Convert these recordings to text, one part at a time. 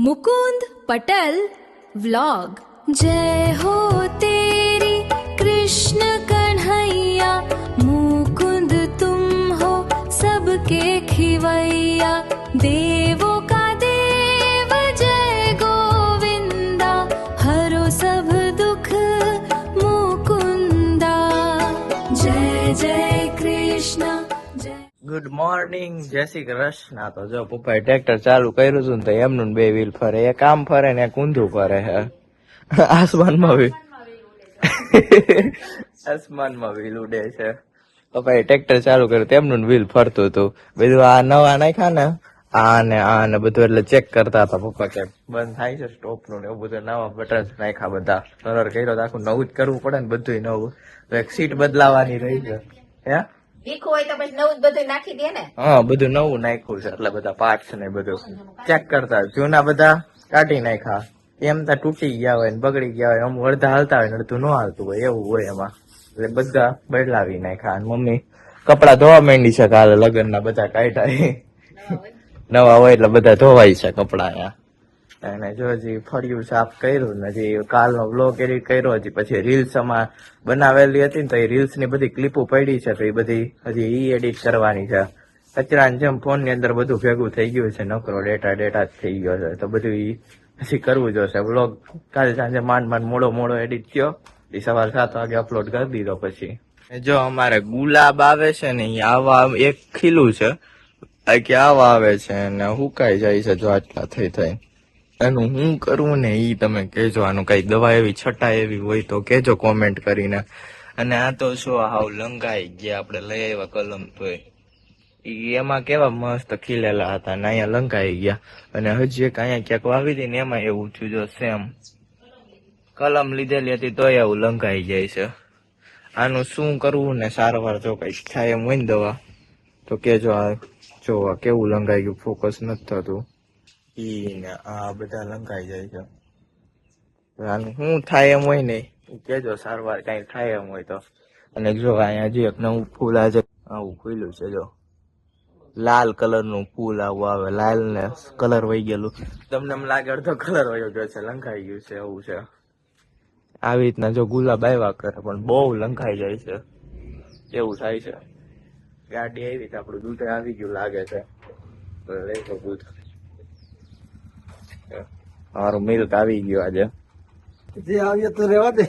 Mukund Patel vlog. जय हो तेरी कृष्ण कन्हैया, मुकुंद तुम हो सबके खिवैया। देवों का देव जय गोविंदा, हरो सब दुख मुकुंदा। जय जय कृष्ण जय। ગુડ મોર્નિંગ, જય શ્રી કૃષ્ણ. તો જો પપ્પાએ ટ્રેક્ટર ચાલુ કર્યું હતું ને તો એમનું બે વ્હીલ ફરે, એક આમ ફરે ને એક ઊંધું ફરે હે આસમાનમાં વ્હીલ આસમાનમાં વ્હીલ ઉડે છે. પપ્પાએ ટ્રેક્ટર ચાલુ કર્યું તેમનું વ્હીલ ફરતું હતું. બધું આ નવા નાખ્યા ને આ ને બધું એટલે ચેક કરતા હતા પપ્પા કે બંધ થાય છે સ્ટોપ નું ને એવું બધું. નવા બટન નાખ્યા, બધા કલર કર્યો તો આખું નવું જ કરવું પડે ને બધું નવું. તો એક સીટ બદલાવાની રહી છે. હે ભીખું હોય તો પછી નવું જ બધું નાખી દે ને. હા, બધું નવું નાખ્યું છે એટલે બધા પાર્ટ્સ ને બધું ચેક કરતા. જૂના બધા કાઢી નાખ્યા, એમ તો તૂટી ગયા હોય ને બગડી ગયા હોય, અમુક અડધા હાલતા હોય ને અડધું ન હાલતું હોય એવું હોય એમાં. એટલે બધા બદલાવી નાખ્યા. અને મમ્મી કપડા ધોવા માંડી છે, કાલે લગ્ન ના બધા કાઢ્યા નવા હોય એટલે બધા ધોવાય છે કપડા અહીંયા. અને જો હજી ફળિયું સાફ કર્યું ને હજી કાલનો બ્લોગ એડિટ કર્યો, હજી પછી રીલ્સ માં બનાવેલી હતી ને તો એ રીલ્સ ની બધી ક્લિપો પડી છે તો એ બધી હજી ઈ એડિટ કરવાની છે. કચરાની જેમ ફોન ની અંદર બધું ભેગું થઈ ગયું છે, નકરો ડેટા જ થઈ ગયો છે તો બધું ઈ હજી કરવું જોશે. બ્લોગ કાલે સાંજે માંડ મોડો એડિટ થયો, એ સવારે 7 વાગે અપલોડ કરી દીધો. પછી જો અમારે ગુલાબ આવે છે ને ઈ આવા એક ખીલું છે કે આવા આવે છે ને હુકાઈ જાય છે જો આટલા થઈ. એનું હું કરવું ને ઈ તમે કેજો. આનું કઈ દવા એવી છટાય એવી હોય તો કેજો કોમેન્ટ કરીને. અને આ તો શું હાવ લંગાઈ ગયા, આપણે લઈ આવ્યા કલમ તોય ઈ એમાં કેવા મસ્ત ખીલેલા હતા ને અહીંયા લંગાઈ ગયા. અને હજી એક અહીંયા ક્યાંક વાવી હતી ને એમાં એવું થયું જો સેમ કલમ લીધેલી હતી તોય એવું લંગાઈ જાય છે. આનું શું કરવું ને સારવાર જો કઈ થાય એમ હોય ને દવા તો કેજો. આ જો કેવું લંગાઈ ગયું, ફોકસ નથી થતું. ઈ ને આ બધા લંકાઈ જાય છે. આનું શું થાય એમ હોય ને કેજો, સારવાર કઈ થાય એમ હોય તો. અને જો અહીંયા હજી એક નવું ફૂલ આજે આવું ખુલ્યું છે, જો લાલ કલર નું ફૂલ આવું આવે. લાલ ને કલર વહી ગયેલું, તમને એમ લાગે અડધો કલર વહી ગયો છે, લંકાઈ ગયું છે એવું છે. આવી રીતના જો ગુલાબ આવ્યા કરે પણ બહુ લંકાઈ જાય છે એવું થાય છે. ગાડી આવી તો આપણું દૂધ આવી ગયું લાગે છે, લઈ તો દૂધ. મારું મિલ્ક આવી ગયું આજે. જે આવીએ તો રેવા દે.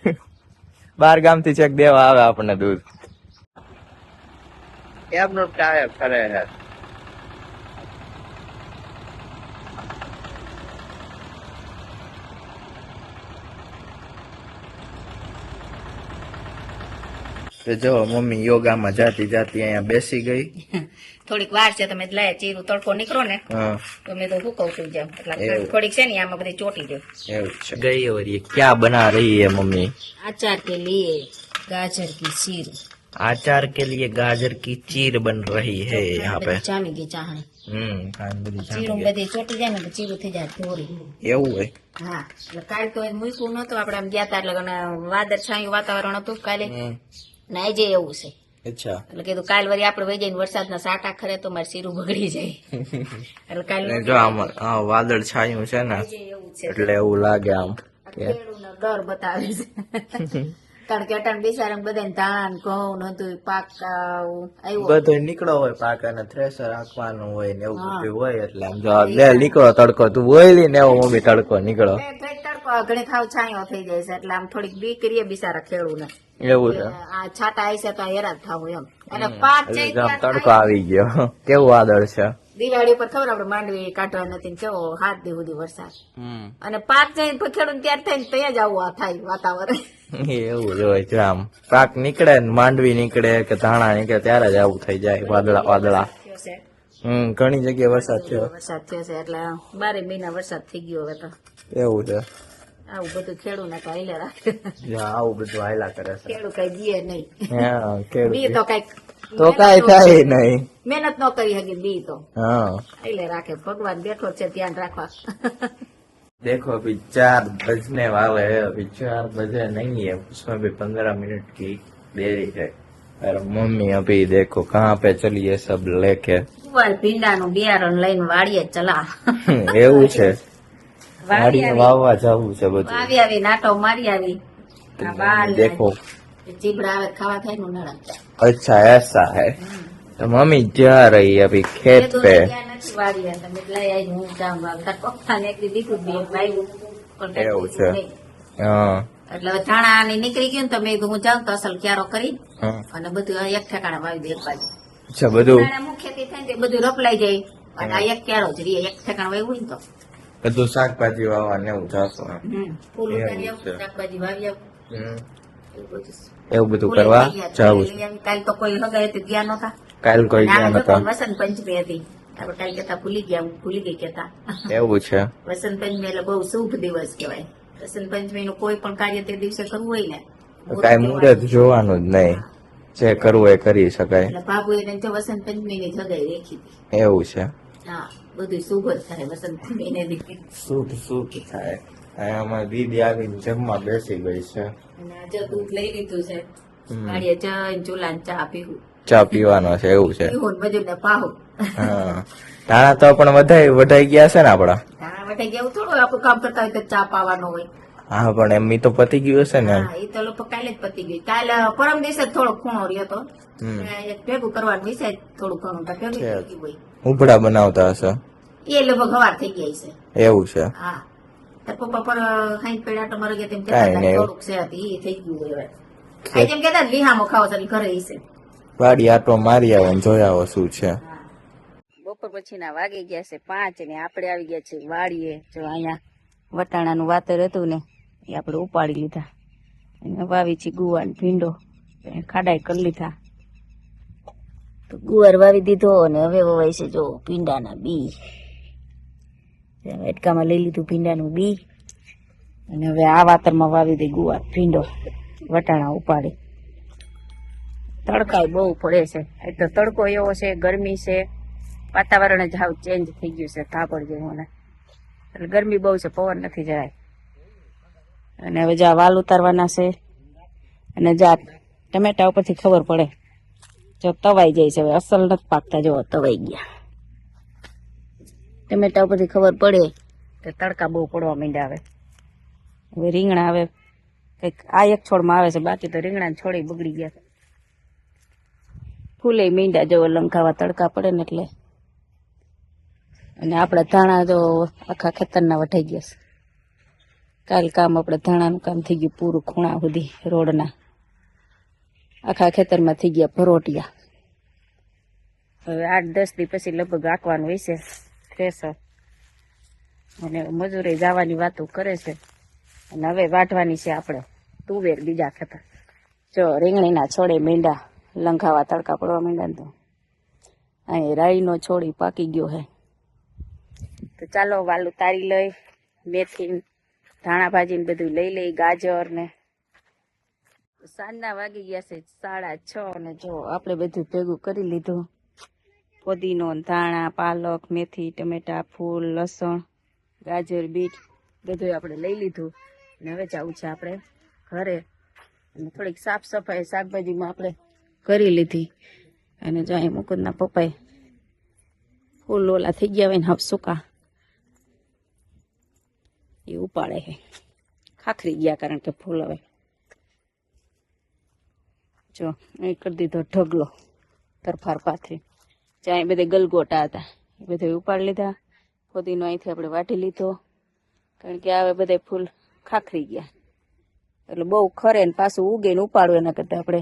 હે બાર ગામ થી ચેક દેવા આવે આપણને દૂધ. એમનું ટાયર ફરે છે. જો મમ્મી યોગામાં જાતી અહીંયા બેસી ગઈ. થોડીક વાર છે, તમે લાય ચીરું તડકો નીકળો ને તો મેં તો હુકવ થઈ જાવ એટલે થોડીક છે ને આમાં બધી ચોટી જાય એવું છે. ગઈ और ये क्या बना रही है मम्मी? अचार के लिए गाजर की चीर। अचार के लिए गाजर की चीर बन रही है यहाँ पे. જામી ગઈ ચાહણી. બધી ચીરું બધી ચોટી જાય ને તો ચીરું થઈ જાય થોડી. એવું હોય. હા, એટલે કાલ તો મૂક્યું નતું, આપડે આમ ગયા તા એટલે વાદળ છાયું વાતાવરણ હતું કાલે ને આજે એવું છે. અચ્છા, એટલે કીધું કાલ વળી આપડે વહી જઈને વરસાદના સાટા ખરે તો મારે શીરું બગડી જાય એટલે કાલ જો આમાં વાદળ છાયું છે ને એવું છે એટલે એવું લાગે આમ ખેડૂતનો ડર બતાવે છે કારણ કે અટાણ બિચારા બધાને ધાન ઘઉં નતું પાક આવ્યો બધું નીકળો હોય પાક અને થ્રેસર રાખવાનું હોય ને એવું બધું હોય એટલે આમ જો લે નીકળો તડકો તું બોયલી ને એવો મમ્મી તડકો નીકળો તડકો ઘણી ખાવ છાંયો થઈ જાય છે એટલે આમ થોડીક બીક કરીએ બિચારા ખેડૂને એવું છે. આ છાટા આવી છે તો હેરાન થવું એમ. અને પાક તડકો આવી ગયો. કેવું વાદળ છે. દિવાળી પર ખબર આપડે માંડવી કાઢવા નથી ને કેવો 7 દી સુધી વરસાદ અને પાક જઈને ખેડૂત તૈયાર થઈને ત્યાં જ આવું થાય વાતાવરણ. એવું જ હોય છે. આમ પાક નીકળે ને માંડવી નીકળે કે ધાણા નીકળે ત્યારે જ આવું થઈ જાય વાદળા. ઘણી જગ્યાએ વરસાદ થયો છે એટલે 12 મહિના વરસાદ થઈ ગયો હવે તો. એવું છે. આવું બધું ખેડૂત ને કઈ રાખે, આવું બધું હાયલા કરે છે. ખેડૂત કઈ જીએ નહીં. બી તો કઈક તો કઈ થાય નહીં, મહેનત ન કરી શકે બી તો હા રાખે. ભગવાન બેઠો છે ધ્યાન રાખવા. देखो अभी 4 बजने वाले हैं, अभी 4 बजे नहीं है, उसमें भी 15 मिनट की देरी है. अरे मम्मी अभी देखो कहाँ पे चलिए सब लेके કુંવર ભીંડાનું બિયારણ લઈને વાડીએ ચલા એવું છે વાડી વાડીએ આવી વાવવા જવું છે બધું વાવી આવી નાટો મારી આવી આ બાર देखो ચીબડા આવે ખાવા થાય ને ઉનાળા अच्छा ऐसा है तो मम्मी जा रही है अभी खेत पे નથી વાડીએ તમે લઈ આવી હું જામ વાવતા પપ્પાને એક દી દીકું બી વાવ્યું પણ કઈ એવું થયું છે. નહીં. हाँ એટલે હવે ધાણા ને નીકળી ગયું ને તો મેં કીધું હું જાઉં તો અસલ ક્યારો કરી हाँ અને બધું એક ઠેકાણે વાવી દે એક બાજુ अच्छा બધું ઉનાળામાં ખેતી થાય ને તે બધું રપલાઈ જાય અને આ એક ક્યારો જ રહે એક ઠેકાણે વાવ્યું હોય ને તો બધું શાકભાજી વાવવા ને એવું જાશો ફૂલ એવું ઉતારી છે. આવું શાકભાજી વાવી આવું હમ. એવું બધું. એવું બધું ફૂલે કરવા લઈ આવ્યા, જાવું લઈ આવી. કાલ તો કોઈ હગાઈ હતી ગયા નહોતા કાલ કોઈ અને ગયા આમ તો નતા વસંત પંચમી હતી આપણે કાલ કેતા ભૂલી ગયા હું ભૂલી ગઈ કેતા એવું છે વસંત પંચમી એટલે બહુ શુભ દિવસ કહેવાય વસંત પંચમી નું કોઈ પણ કાર્ય તે દિવસે કરવું હોય ને કઈ મુહૂર્ત જોવાનું જ નહીં જે કરવું એ કરી શકાય એટલે બાબુ એને તો વસંત પંચમી ની જગાઈ રેખી હતી એવું છે હા બધું શુભ જ થાય વસંત પંચમી ને દી. શુભ થાય અમારી દીદી આવીને જમવા બેસી ગઈ છે અને આજે દૂધ લઈ લીધું છે હમ. ગાડીએ જઈને ચૂલા ચા પીવું ચા પીવાનો છે એવું છે પીવું ને બધું ને પાવું હા ધાણા તો પણ વઢાઈ ગયા છે ને આપડા ધાણા વટાઈ ગયા એવું થોડું આપણું કામ કરતા હોય તો ચા પાવાનો હોય હા પણ એમ તો પતી ગયું હશે ને હા એ તો લોકો કાલે જ પતી ગયું કાલે પરમ દિવસે જ થોડો ખૂણો રહ્યો હતો હમ. એક ભેગું કરવાનું વિશે થોડું ઘણું તો ભેગું છે. થઈ ગયું હોય ઉપડા બનાવતા હશે એ લગભગ હવાર થઈ ગયા છે એવું છે હા તાર પપ્પા પર હાઈટ પેડા તો મરે ગયા તેમ કાંઈ નહીં. થોડુંક છે એ થઈ ગયું હોય હવે આ જેમ કેતા વિહામો ખાવો છે ઘરે છે વાડી આટો મારી આવો ને જોઈ આવો શું છે બપોર પછી ના વાગી ગયા છે 5 ને આપણે આવી ગયા છે વાડીએ જો અહીંયા વટાણાનું વાતર હતું ને એ આપણે ઉપાડી લીધા અને વાવી છે ગુવાર ને ભીંડો ખાડાઈ કરી લીધા તો ગુવાર વાવી દીધો અને હવે વવાય છે જો ભીંડાના બી વેટકામાં લઈ લીધું ભીંડાનું બી અને હવે આ વાતરમાં વાવી દે ગુવાર ભીંડો વટાણા ઉપાડી તડકાય બહુ પડે છે એક તો તડકો એવો છે ગરમી છે વાતાવરણ જ હાવ ચેન્જ થઈ ગયું છે થાપડ જેવું ને એટલે ગરમી બહુ છે પવન નથી જરાય અને હવે જા વાલ ઉતારવાના છે અને જા ટમેટા ઉપરથી ખબર પડે જો તવાઈ જાય છે હવે અસલ નથી પાકતા જો તવાઈ ગયા ટમેટા ઉપરથી ખબર પડે તો તડકા બહુ પડવા માંડ્યા હવે રીંગણા હવે કઈક આ એક છોડમાં આવે છે બાકી તો રીંગણા છોડી બગડી ગયા ફૂલે મીંડા જેવો લંકાવા તડકા પડે ને એટલે અને આપડા ધાણા જો આખા ખેતરના વટાઈ ગયા છે કાલ કામ આપણે ધાણાનું કામ થઈ ગયું પૂરું ખૂણા સુધી રોડના આખા ખેતરમાં થઈ ગયા ભરોટિયા હવે 8-10 દી પછી લગભગ આંકવાનું હોય છે થ્રેસર અને મજૂરે જવાની વાતો કરે છે અને હવે વાઢવાની છે આપણે તુવેર બીજા ખેતર જો રીંગણીના છોડે મીંડા લંઘાવા તડકા પડવા માંડ્યા ને તો અહીં રાઈનો છોડી પાકી ગયો હે તો ચાલો વાલ ઉતારી લઈ મેથી ધાણા ભાજી ને બધું લઈ લઈ ગાજર ને સાંજના વાગી ગયા છે 6:30 ને જો આપણે બધું ભેગું કરી લીધું પુદીનો ધાણા પાલક મેથી ટમેટા ફૂલ લસણ ગાજર બીટ બધું આપણે લઈ લીધું અને હવે જવું છે આપણે ઘરે અને થોડીક સાફ સફાઈ શાકભાજીમાં આપણે કરી લીધી અને જો અહીં મુકુંદના પપ્પાએ ફૂલ ઓલા થઈ ગયા હોય ને હાફ સૂકા એ ઉપાડે છે ખાખરી ગયા કારણ કે ફૂલ હવે જો અહીં કરી દીધો ઢગલો તરફાર પાથરી જ્યાં બધે ગલગોટા હતા એ બધે ઉપાડી લીધા પુદીનો અહીંથી આપણે વાટી લીધો કારણ કે હવે બધે ફૂલ ખાખરી ગયા એટલે બહુ ખરે ને પાછું ઉગે ને ઉપાડવું એના કરતા આપણે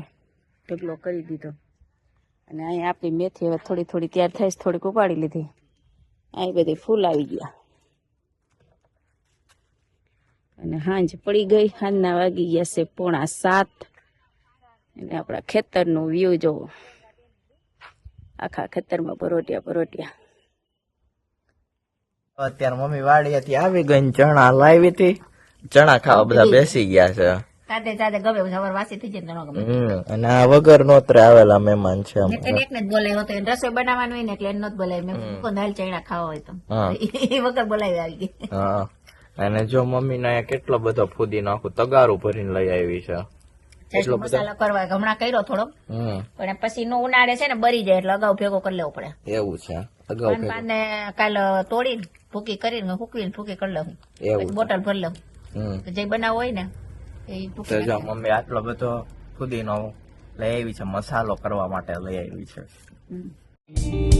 ઢગલો કરી દીધો અને અહીં આપણી મેથી હવે થોડી થોડી તૈયાર થાય થોડીક ઉપાડી લીધી અહીં બધી ફૂલ આવી ગયા અને હાંજ પડી ગઈ હાંજના વાગી ગયા છે 6:45 અને આપણા ખેતરનો વ્યૂ જોવો આખા ખેતરમાં પરોટિયા અત્યારે મમ્મી વાડીએથી આવી ગઈ ને ચણા લાવી હતી ચણા ખાવા બધા બેસી ગયા છે સાથે ગમે સવાર વાસી થઈ જાય ગમે અને આ વગર નોતરે આવેલા મહેમાન છે એટલે એકને જ બોલાવ્યો હતો એને રસોઈ બનાવવાનું હોય ને એટલે એને નત બોલાવી મેં દાલ ચણા ખાવા હોય તો એ વગર બોલાવી આવી ગઈ હા અને જો મમ્મી ને કેટલો બધો ફુદીનો આખું તગારું ભરીને લઈ આવી છે એટલો બધો મસાલો કરવા હમણાં કર્યો થોડો, પણ પછી નો ઉનાળે છે ને બરી જાય એટલે અગાઉ ભેગો કરી લેવો પડે. એવું છે અગાઉ પાન ને કાલ તોડીને ભૂકી કરીને હુકવીને ભૂકી કરી લઉં, એવું બોટલ ભરી લઉં. જે બનાવો હોય ને એ તો ભૂકી જો નાખે. મમ્મી આટલો બધો ફુદીનો લઈ આવી છે, મસાલો કરવા માટે લઈ આવી છે. હમ.